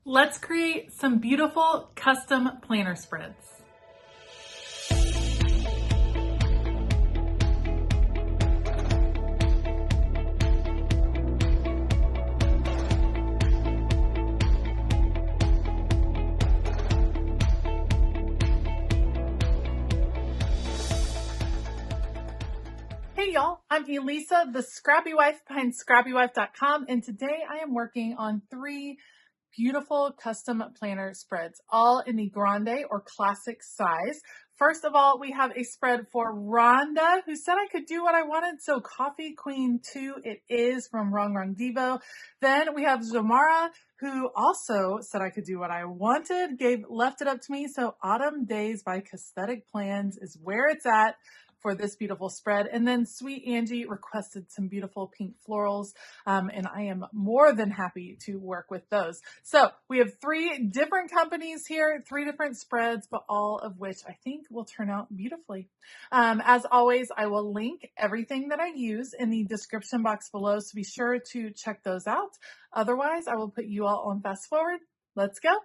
Let's create some beautiful custom planner spreads. Hey y'all, I'm Elisa, the Scrappy Wife behind ScrappyWife.com, and today I am working on 3 beautiful custom planner spreads, all in the grande or classic size. First of all, we have a spread for Rhonda, who said I could do what I wanted, so Coffee Queen 2 it is from Rongrong Devoe. Then we have Zamara, who also said I could do what I wanted, left it up to me, so Autumn Days by Cassthetic Plans is where it's at for this beautiful spread. And then Sweet Angie requested some beautiful pink florals, and I am more than happy to work with those. So we have 3 different companies here, 3 different spreads, but all of which I think will turn out beautifully. As always, I will link everything that I use in the description box below, so be sure to check those out. Otherwise, I will put you all on fast forward. Let's go.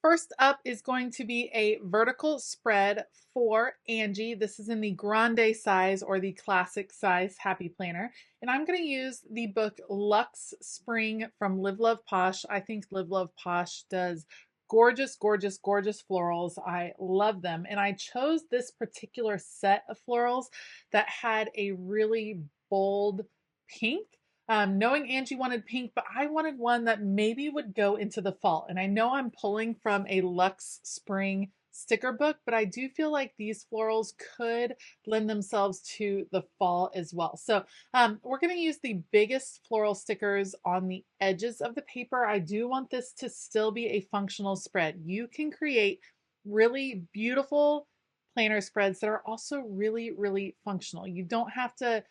First up is going to be a vertical spread for Angie. This is in the grande size or the classic size happy planner. And I'm going to use the book Luxe Spring from Live Love Posh. I think Live Love Posh does gorgeous, gorgeous, gorgeous florals. I love them. And I chose this particular set of florals that had a really bold pink. Knowing Angie wanted pink, but I wanted one that maybe would go into the fall. And I know I'm pulling from a Luxe Spring sticker book, but I do feel like these florals could lend themselves to the fall as well. So we're going to use the biggest floral stickers on the edges of the paper. I do want this to still be a functional spread. You can create really beautiful planner spreads that are also really, really functional. You don't have to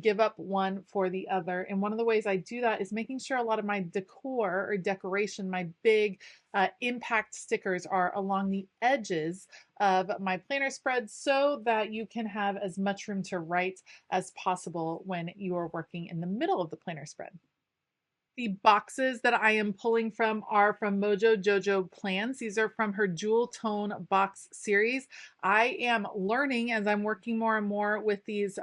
give up one for the other. And one of the ways I do that is making sure a lot of my decor or decoration, my big impact stickers are along the edges of my planner spread so that you can have as much room to write as possible when you are working in the middle of the planner spread. The boxes that I am pulling from are from Mojo Jojo Plans. These are from her Jewel Tone box series. I am learning as I'm working more and more with these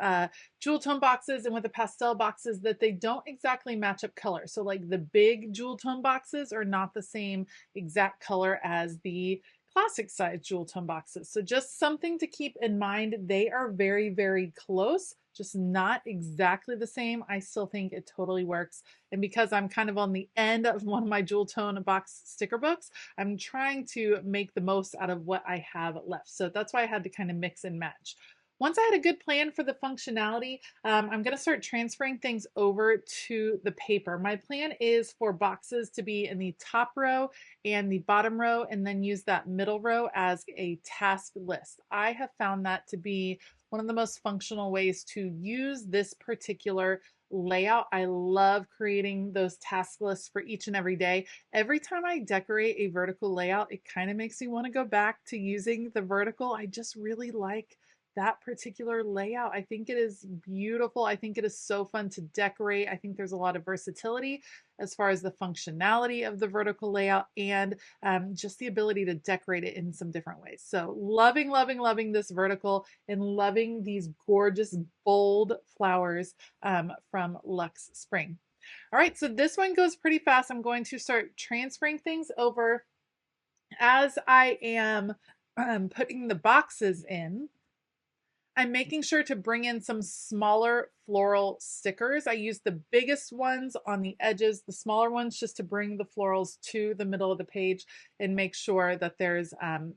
Jewel Tone boxes and with the pastel boxes that they don't exactly match up color. So like the big Jewel Tone boxes are not the same exact color as the classic size Jewel Tone boxes. So just something to keep in mind. They are very, very close, just not exactly the same. I still think it totally works. And because I'm kind of on the end of one of my Jewel Tone box sticker books, I'm trying to make the most out of what I have left. So that's why I had to kind of mix and match. Once I had a good plan for the functionality, I'm going to start transferring things over to the paper. My plan is for boxes to be in the top row and the bottom row, and then use that middle row as a task list. I have found that to be one of the most functional ways to use this particular layout. I love creating those task lists for each and every day. Every time I decorate a vertical layout, it kind of makes me want to go back to using the vertical. I just really like that particular layout. I think it is beautiful. I think it is so fun to decorate. I think there's a lot of versatility as far as the functionality of the vertical layout and just the ability to decorate it in some different ways. So loving, loving, loving this vertical and loving these gorgeous, bold flowers from Luxe Spring. All right, so this one goes pretty fast. I'm going to start transferring things over as I am putting the boxes in. I'm making sure to bring in some smaller floral stickers. I use the biggest ones on the edges, the smaller ones just to bring the florals to the middle of the page and make sure that the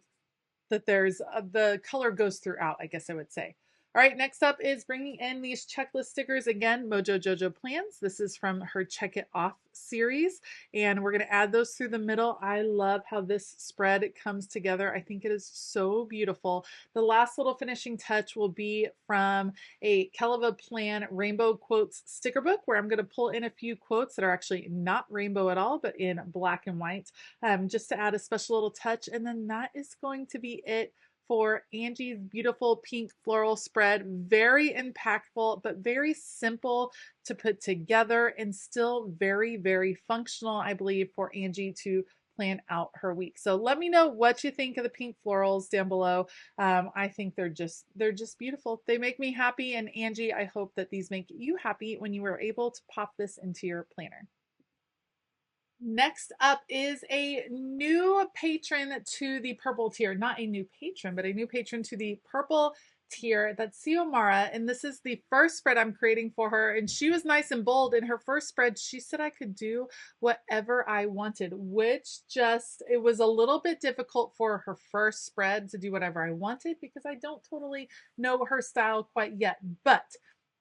color goes throughout, I guess I would say. All right, next up is bringing in these checklist stickers. Again, Mojo Jojo Plans. This is from her Check It Off series, and we're going to add those through the middle. I love how this spread comes together. I think it is so beautiful. The last little finishing touch will be from a Keleva Plan Rainbow Quotes sticker book, where I'm going to pull in a few quotes that are actually not rainbow at all, but in black and white, just to add a special little touch. And then that is going to be it for Angie's beautiful pink floral spread. Very impactful, but very simple to put together and still very, very functional, I believe, for Angie to plan out her week. So let me know what you think of the pink florals down below. I think they're just beautiful. They make me happy. And Angie, I hope that these make you happy when you were able to pop this into your planner. Next up is a new patron to the purple tier. Not a new patron, but a new patron to the purple tier. That's Xiomara. And this is the first spread I'm creating for her. And she was nice and bold. In her first spread, she said I could do whatever I wanted, which it was a little bit difficult for her first spread to do whatever I wanted because I don't totally know her style quite yet. But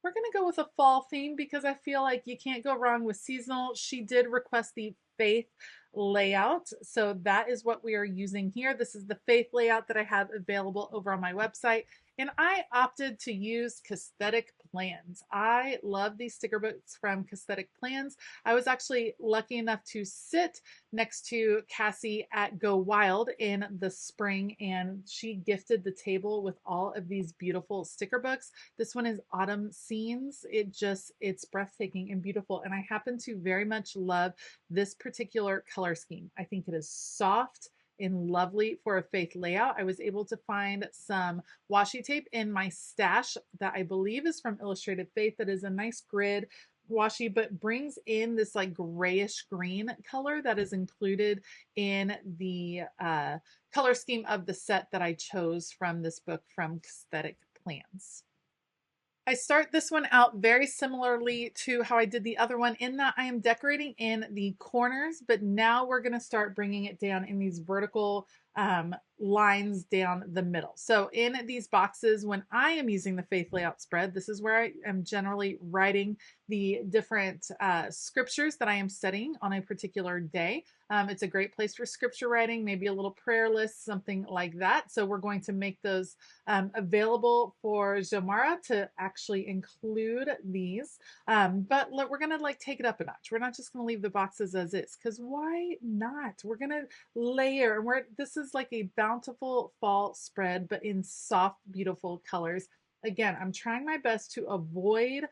we're going to go with a fall theme because I feel like you can't go wrong with seasonal. She did request the faith layout. So that is what we are using here. This is the faith layout that I have available over on my website. And I opted to use Cassthetic Plans. I love these sticker books from Cassthetic Plans. I was actually lucky enough to sit next to Cassie at Go Wild in the spring, and she gifted the table with all of these beautiful sticker books. This one is Autumn Scenes. It's breathtaking and beautiful. And I happen to very much love this particular color scheme. I think it is soft and lovely for a faith layout. I was able to find some washi tape in my stash that I believe is from Illustrated Faith that is a nice grid washi, but brings in this like grayish green color that is included in the color scheme of the set that I chose from this book from Cassthetic Plans. I start this one out very similarly to how I did the other one in that I am decorating in the corners, but now we're going to start bringing it down in these vertical lines down the middle. So in these boxes, when I am using the faith layout spread, this is where I am generally writing the different scriptures that I am studying on a particular day. It's a great place for scripture writing, maybe a little prayer list, something like that. So we're going to make those available for Xiomara to actually include these. But we're going to take it up a notch. We're not just going to leave the boxes as is, because why not? We're going to layer, and this is like a bountiful fall spread, but in soft, beautiful colors. Again, I'm trying my best to avoid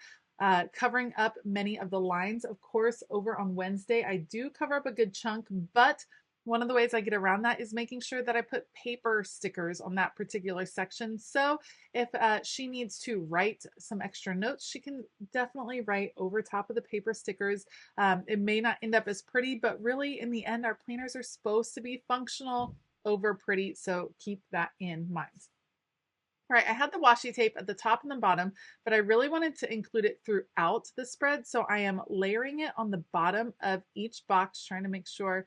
covering up many of the lines. Of course, over on Wednesday, I do cover up a good chunk, but one of the ways I get around that is making sure that I put paper stickers on that particular section. So if she needs to write some extra notes, she can definitely write over top of the paper stickers. It may not end up as pretty, but really in the end, our planners are supposed to be functional over pretty. So keep that in mind. All right, I had the washi tape at the top and the bottom, but I really wanted to include it throughout the spread. So I am layering it on the bottom of each box, trying to make sure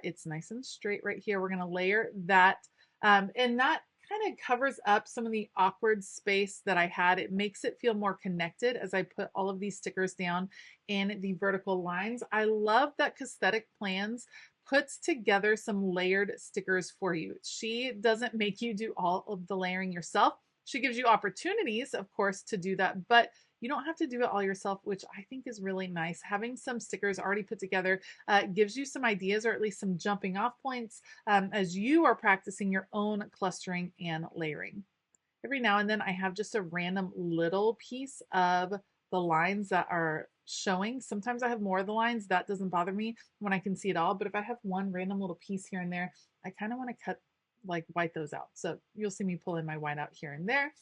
it's nice and straight right here. We're going to layer that. And that kind of covers up some of the awkward space that I had. It makes it feel more connected as I put all of these stickers down in the vertical lines. I love that Cassthetic Plans puts together some layered stickers for you. She doesn't make you do all of the layering yourself. She gives you opportunities, of course, to do that, but you don't have to do it all yourself, which I think is really nice. Having some stickers already put together gives you some ideas, or at least some jumping off points as you are practicing your own clustering and layering. Every now and then I have just a random little piece of the lines that are showing. Sometimes I have more of the lines. That doesn't bother me when I can see it all. But if I have one random little piece here and there, I kind of want to white those out. So you'll see me pull in my white out here and there.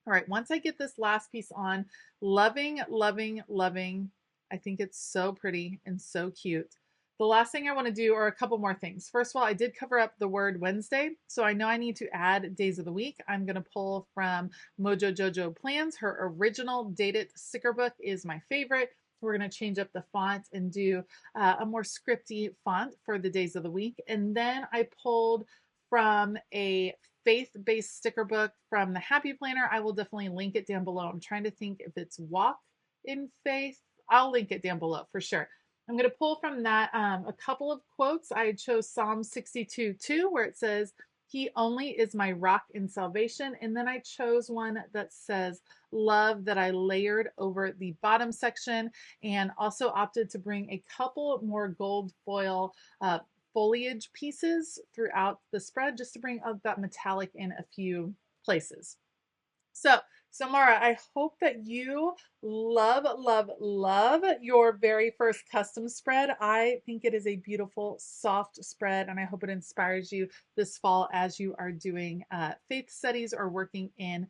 All right, once I get this last piece on, loving, loving, loving. I think it's so pretty and so cute. The last thing I want to do are a couple more things. First of all, I did cover up the word Wednesday, so I know I need to add days of the week. I'm going to pull from Mojo Jojo Plans. Her original dated sticker book is my favorite. We're going to change up the font and do a more scripty font for the days of the week. And then I pulled from a faith-based sticker book from the Happy Planner. I will definitely link it down below. I'm trying to think if it's Walk in Faith. I'll link it down below for sure. I'm going to pull from that a couple of quotes. I chose Psalm 62:2, where it says, "He only is my rock in salvation." And then I chose one that says, "Love," that I layered over the bottom section, and also opted to bring a couple more gold foil foliage pieces throughout the spread just to bring out that metallic in a few places. So Mara, I hope that you love, love, love your very first custom spread. I think it is a beautiful, soft spread, and I hope it inspires you this fall as you are doing faith studies or working in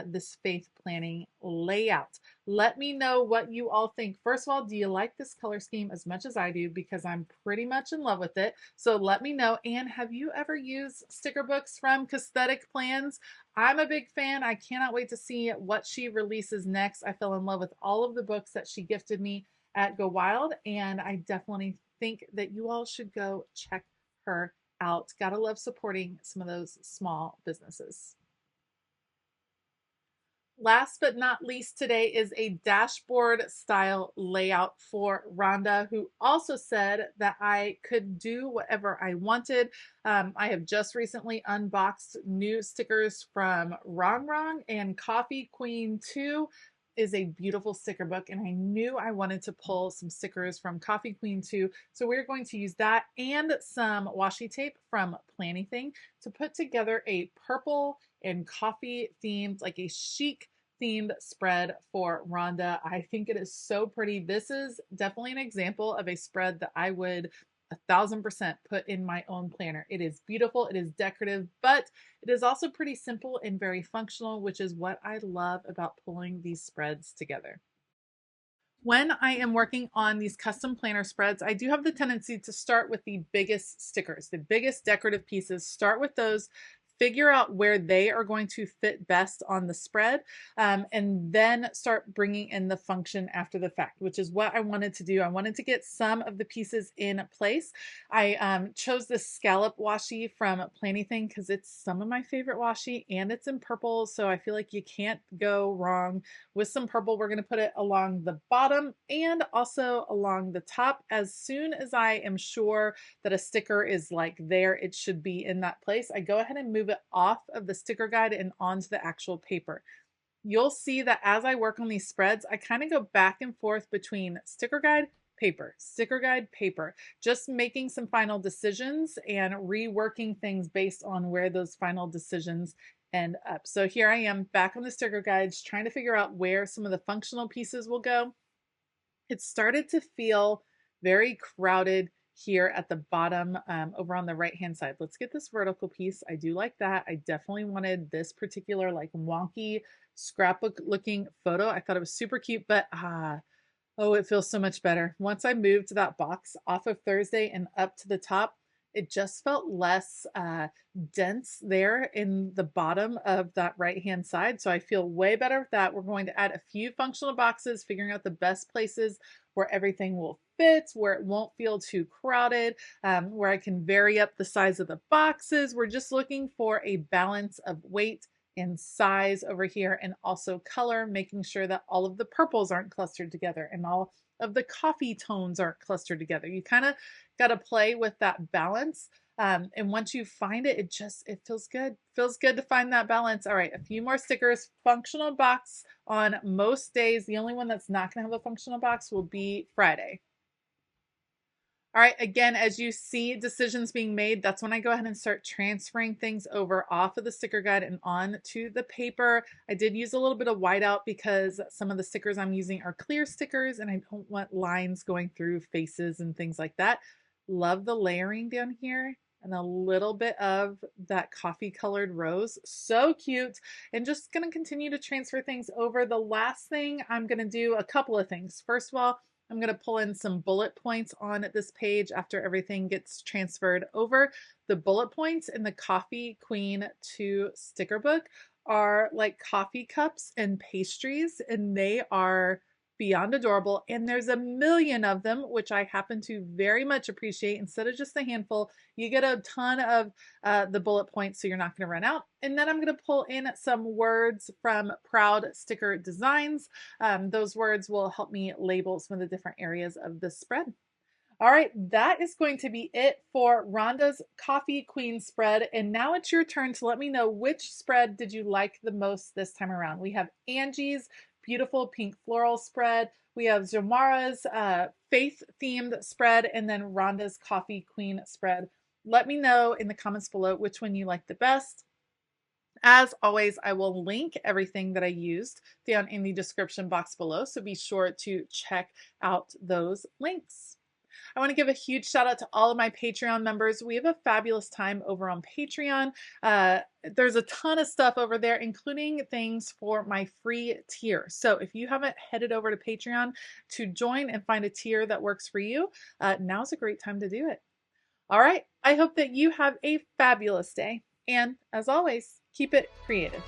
this faith planning layout. Let me know what you all think. First of all, do you like this color scheme as much as I do? Because I'm pretty much in love with it. So let me know. And have you ever used sticker books from Cassthetic Plans? I'm a big fan. I cannot wait to see what she releases next. I fell in love with all of the books that she gifted me at Go Wild, and I definitely think that you all should go check her out. Gotta love supporting some of those small businesses. Last but not least today is a dashboard style layout for Rhonda, who also said that I could do whatever I wanted. I have just recently unboxed new stickers from Rongrong, and Coffee Queen 2 is a beautiful sticker book, and I knew I wanted to pull some stickers from Coffee Queen 2. So we're going to use that and some washi tape from Plannything to put together a purple and coffee themed, like a chic themed spread for Rhonda. I think it is so pretty. This is definitely an example of a spread that I would 1000% put in my own planner. It is beautiful, it is decorative, but it is also pretty simple and very functional, which is what I love about pulling these spreads together. When I am working on these custom planner spreads, I do have the tendency to start with the biggest stickers, the biggest decorative pieces. Start with those, figure out where they are going to fit best on the spread, and then start bringing in the function after the fact, which is what I wanted to do. I wanted to get some of the pieces in place. I chose this scallop washi from Plannything because it's some of my favorite washi, and it's in purple, so I feel like you can't go wrong with some purple. We're going to put it along the bottom and also along the top. As soon as I am sure that a sticker is like there, it should be in that place, I go ahead and move it off of the sticker guide and onto the actual paper. You'll see that as I work on these spreads, I kind of go back and forth between sticker guide, paper, sticker guide, paper, just making some final decisions and reworking things based on where those final decisions end up. So here I am back on the sticker guides, trying to figure out where some of the functional pieces will go. It started to feel very crowded here at the bottom over on the right hand side. Let's get this vertical piece. I do like that. I definitely wanted this particular like wonky scrapbook looking photo. I thought it was super cute, but oh, it feels so much better. Once I moved that box off of Thursday and up to the top, it just felt less dense there in the bottom of that right-hand side. So I feel way better with that. We're going to add a few functional boxes, figuring out the best places where everything will fit, where it won't feel too crowded, where I can vary up the size of the boxes. We're just looking for a balance of weight and size over here, and also color, making sure that all of the purples aren't clustered together and all of the coffee tones aren't clustered together. You kind of got to play with that balance. And once you find it, it feels good. Feels good to find that balance. All right, a few more stickers. Functional box on most days. The only one that's not going to have a functional box will be Friday. All right, again, as you see decisions being made, that's when I go ahead and start transferring things over off of the sticker guide and on to the paper. I did use a little bit of whiteout because some of the stickers I'm using are clear stickers and I don't want lines going through faces and things like that. Love the layering down here and a little bit of that coffee colored rose. So cute. And just gonna continue to transfer things over. The last thing I'm gonna do, a couple of things. First of all, I'm going to pull in some bullet points on this page after everything gets transferred over. The bullet points in the Coffee Queen 2 sticker book are like coffee cups and pastries, and they are beyond adorable. And there's a million of them, which I happen to very much appreciate. Instead of just a handful, you get a ton of the bullet points, so you're not going to run out. And then I'm going to pull in some words from Proud Sticker Designs. Those words will help me label some of the different areas of the spread. All right, that is going to be it for Rhonda's Coffee Queen spread. And now it's your turn to let me know which spread did you like the most this time around. We have Angie's beautiful pink floral spread. We have Zomara's faith themed spread, and then Rhonda's coffee queen spread. Let me know in the comments below which one you like the best. As always, I will link everything that I used down in the description box below, so be sure to check out those links. I want to give a huge shout out to all of my Patreon members. We have a fabulous time over on Patreon. There's a ton of stuff over there, including things for my free tier. So if you haven't headed over to Patreon to join and find a tier that works for you, now's a great time to do it. All right, I hope that you have a fabulous day. And as always, keep it creative.